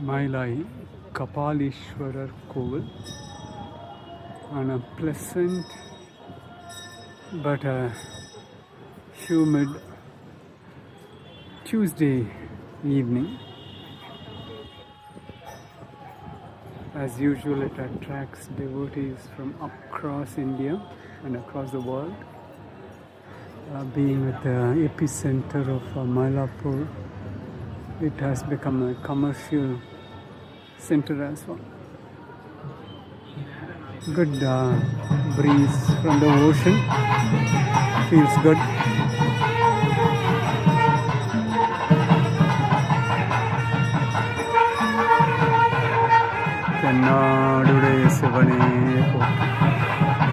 Mylai Kapaleswarar Koval on a pleasant but humid Tuesday evening. As usual, it attracts devotees from across India and across the world. Being at the epicenter of Mylapur, it has become a commercial center as well. Good breeze from the ocean, feels good. Then